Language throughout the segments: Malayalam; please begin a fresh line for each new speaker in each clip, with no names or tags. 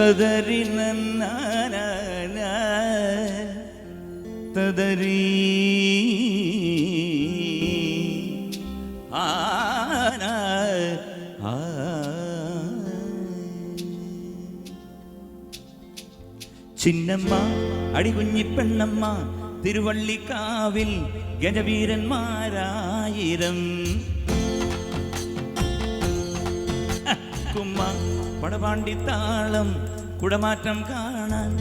തദരി തദരി ചിന്നമ്മ അടികുഞ്ഞിപ്പെണ്ണമ്മ തിരുവള്ളിക്കാവിൽ ഗജവീരന്മാരായിരം കുമ്മ പടപാണ്ടിത്താളം കുടമാറ്റം കാണാൻ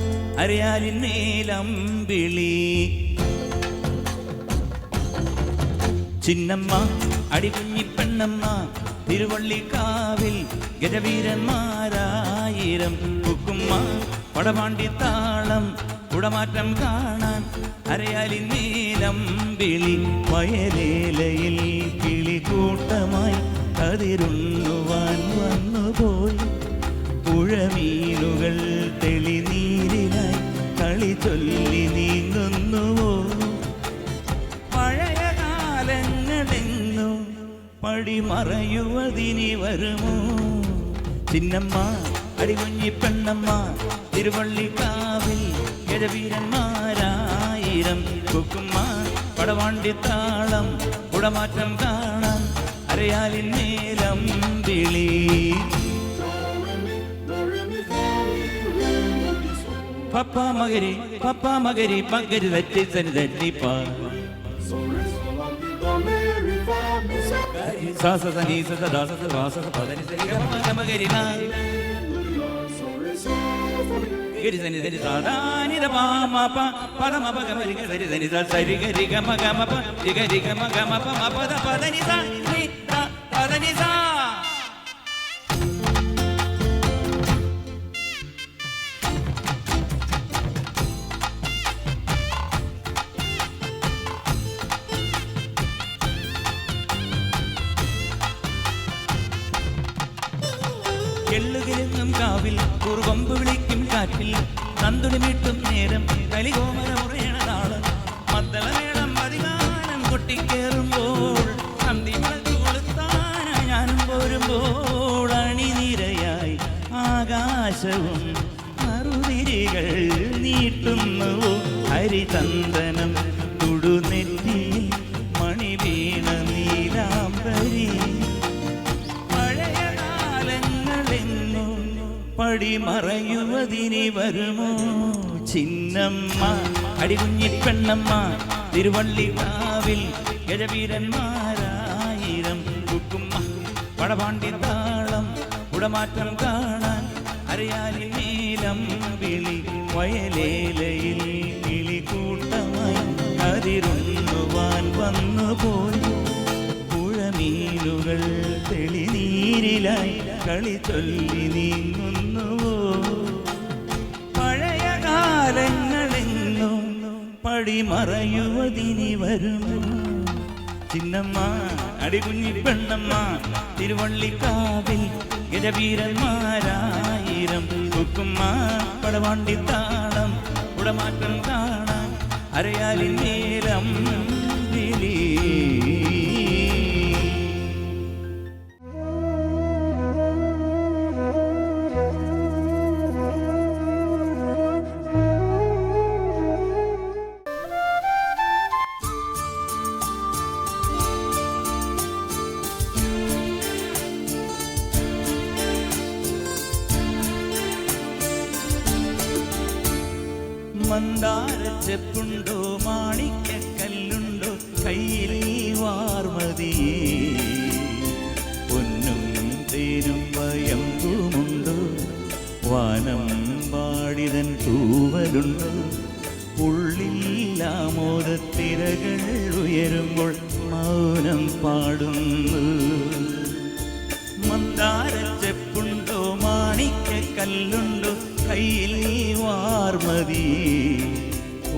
അരയാലിന്നേലമ്പിളി ചിന്നമ്മ അടികുഞ്ഞിപ്പെണ്ണമ്മ തിരുവള്ളിക്കാവിൽ ഗജവീരന്മാരായിരം കുക്കുമ്മ പടപാണ്ടിത്താളം കുടമാറ്റം കാണാൻ അരയാലിന്നേലമ്പിളി വയലേലയിൽ കിളിക്കൂട്ടമായി കതിരുണ്ണുവാൻ വന്നുപോയി പുഴമീനുകൾ തെളിനീരിലായി കളി ചൊല്ലി നീങ്ങുന്നുവോ പഴയ കാലങ്ങളെങ്ങും പടിമറയുവതിനി വരുമോ ചിന്നമ്മ അടികുഞ്ഞിപ്പെണ്ണമ്മ തിരുവള്ളിക്കാവിൽ ഗജവീരന്മാരായിരം കുക്കുമ്മ പടവാണ്ടിത്താളം കുടമാറ്റം കാണാൻ അരയാലിന്നേലമ്പിളി പപ്പ മകരി പകരി തട്ടി സരി തട്ടിപ്പാ സാസനി സദാസ വാസ പദനി സരി മകരി ഗരി സനി സരി സാദാനി ദ പാമ പ പദമ പ ഗരി സരി സനി സരി ഗരി ഗമ ഗമ പ ഗരി ഗമ ഗമ പ മ പദ പദനി സ നി ത പദനി സ എള്ളുകിരുങ്ങും കാവിൽ കുറുകൊമ്പ് വിളിക്കും കാറ്റിൽ നന്തുണി മീട്ടും നേരം കലികോമര മുറിയണതാളം മദ്ദളമേളം അധികാരം കൊട്ടിക്കേറുമ്പോൾ സന്ധി വിളക്ക് കൊളുത്താനായി ഞാനും പോരുമ്പോൾ അണിനിരയായി ആകാശവും മറുതിരികൾ നീട്ടുന്നുവോ ഹരിചന്ദനം തുടുനെറ്റിയിൽ മണി വീണ നീലാംബരി പടിമറയുവതിനി വരുമോ ചിന്നമ്മ അടികുഞ്ഞിപ്പെണ്ണമ്മ തിരുവള്ളിക്കാവിൽ ഗജവീരന്മാരായിരം കുക്കുമ്മ പടപാണ്ടിത്താളം കുടമാറ്റം കാണാൻ അരയാലിന്നേലമ്പിളി വയലേലയിൽ കിളിക്കൂട്ടമായി അതിരുണ്ണുവാൻ വന്നുപോയി പുഴമീനുകൾ തെളിനീരിലായി കളി ചൊല്ലി നീങ്ങുന്നുവോ പഴയ കാലങ്ങളെങ്ങും പടിമറയുവതിനി വരുമോ ചിന്നമ്മ അടികുഞ്ഞിപ്പെണ്ണമ്മ തിരുവള്ളിക്കാവിൽ ഗജവീരന്മാരായിരം കുക്കുമ്മ പടവാണ്ടിത്താളം കുടമാറ്റം കാണാൻ അരയാലിന്നേലമ്പിളി മന്ദാരച്ചെപ്പുണ്ടോ മാണിക്കല്ലുണ്ടോ കയ്യിൽ വാർമതിയേ പൊന്നും തേനും വയമ്പുമുണ്ടോ വാനം പാടിതൻ തൂവലുണ്ടോ ഉള്ളില്ലാമോദത്തിരകൾ ഉയരുമ്പോൾ മൗനം പാടുന്നു മന്ദാരച്ചെപ്പുണ്ടോ മാണിക്കല്ലുണ്ടോ കയ്യിൽ വാർമതി ഓ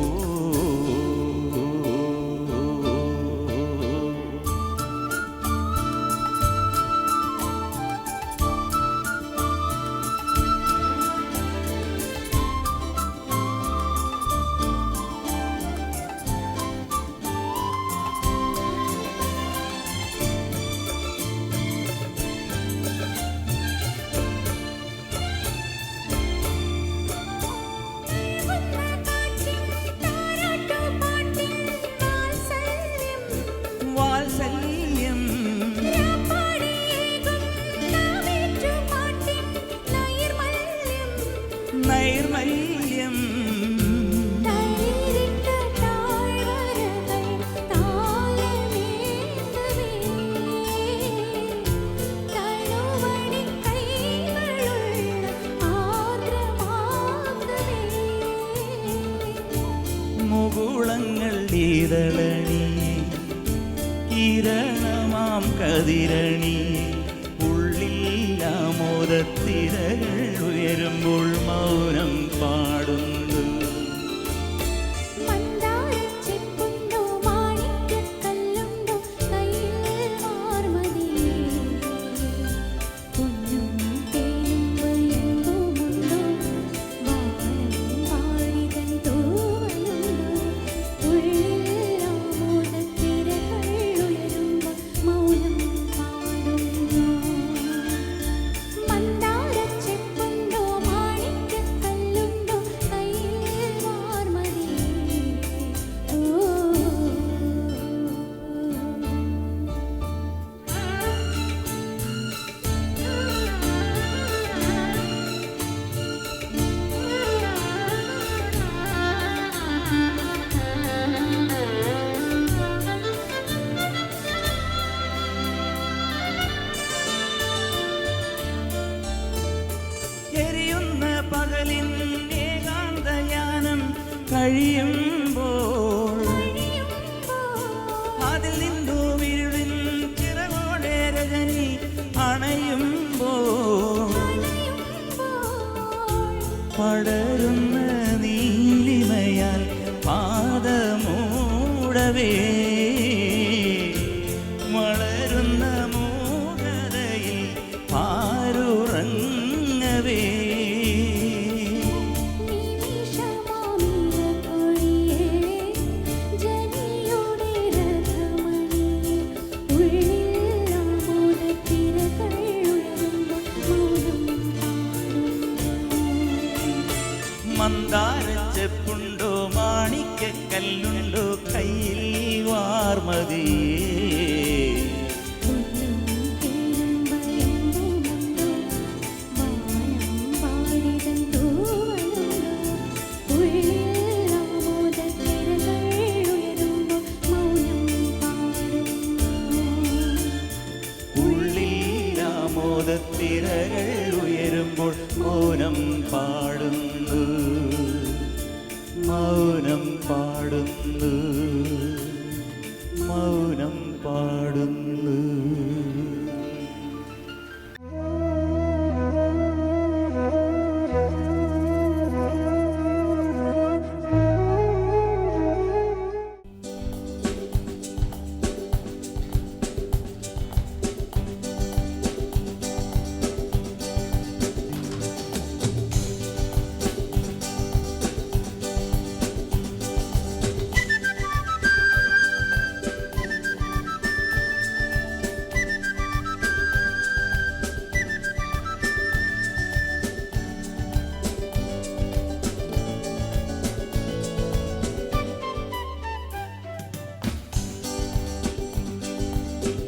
മാം കതിരണി ഉള്ളിൽ ആമോദത്തിരകൾ ഉയരുമ്പോൾ മൗനം പാടുന്നു. പകലിൻ ഏകാന്തയാനം കഴിയുമ്പോൾ അതിൽ നിന്നു ഇരുളിൻ ചിറകോടെ രജനി അണയുമ്പോൾ പടരുന്ന നീലിമയാൽ പാദമൂടവേ വളരുന്ന മൂകതയിൽ പാരുറങ്ങവേ മന്ദാരച്ചെപ്പുണ്ടോ മാണിക്കല്ലുണ്ടോ കയ്യിൽ വാർമതിയേ ഉള്ളിൽ ആമോദത്തിരകൾ ഉയരുമ്പോൾ മൗനം പാടുന്നു, മൗനം പാടുന്നു, മൗനം പാടുന്നു.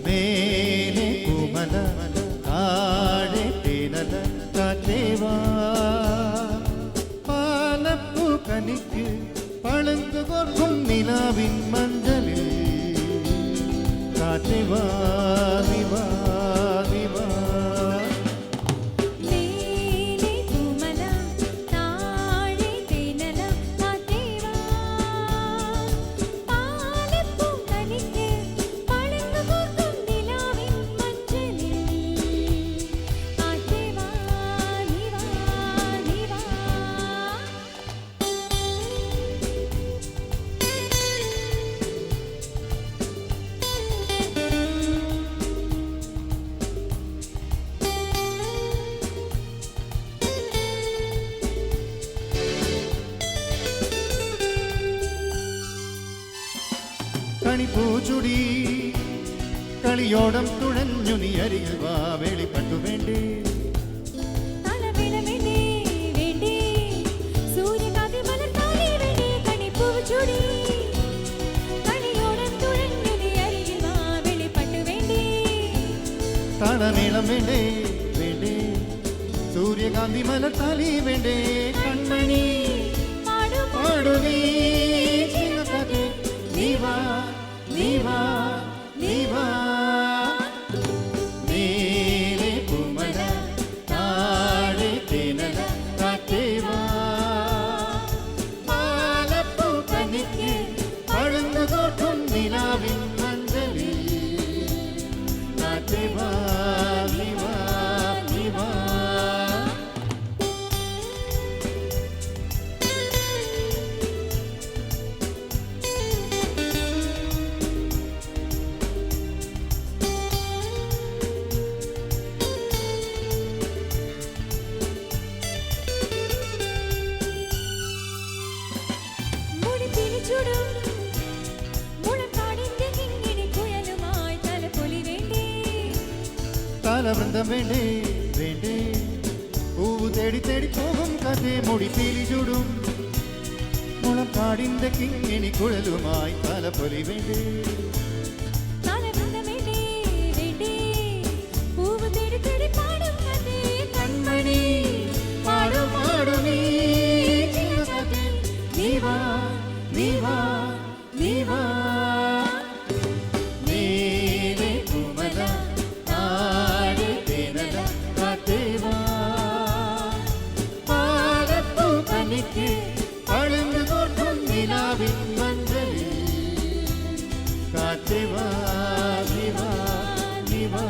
മേലെ കുമല താഴെ തേനല കാറ്റേവാ പാലപ്പൂ കനിക്ക് പളുങ്കു കൊർക്കും നിലാവിൻ മഞ്ചലിൽ കാറ്റേവാ നിവാ നിവാ. കണിപ്പൂച്ചുടി കളിയോടം തുഴഞ്ഞു നീ അരികിൽ വാ വേളിപ്പട്ടു വേണ്ടേ താളമേളം വേണ്ടേ വേണ്ടേ സൂര്യകാന്തി മലർത്താലി വേണ്ടേ കൺമണി പാടുവീ നീവാ നീവാ നീവാ. മേലെ കുമല താഴെ തേനല കാറ്റേവാ പാലപ്പൂ കനിക്ക് പഴുന്നു തോട്ടും നിലാവിൻ മഞ്ചലിൽ ബാലവൃന്ദം വേണ്ടേ വേണ്ടേ പൂവ് തേടി തേടി പോകും കഥേ മുടി പീലി ചൂടും മുളക്കാടിന്റെ കിങ്ങിണി കുഴലുമായി തലപ്പൊലി വേണ്ടേ കൺമണി പാടും പാടുമീ ചിന്നസഖി നീവാ നീവാ നീവാ നീലേ കുമല താഴെ തേനല കാത്തേവാ പാലപ്പൂ കനിക്ക് പളുങ്ക് കോർക്കും നിലാവിൻ മഞ്ചലിൽ കാത്തേവാ നീവാ നീവാ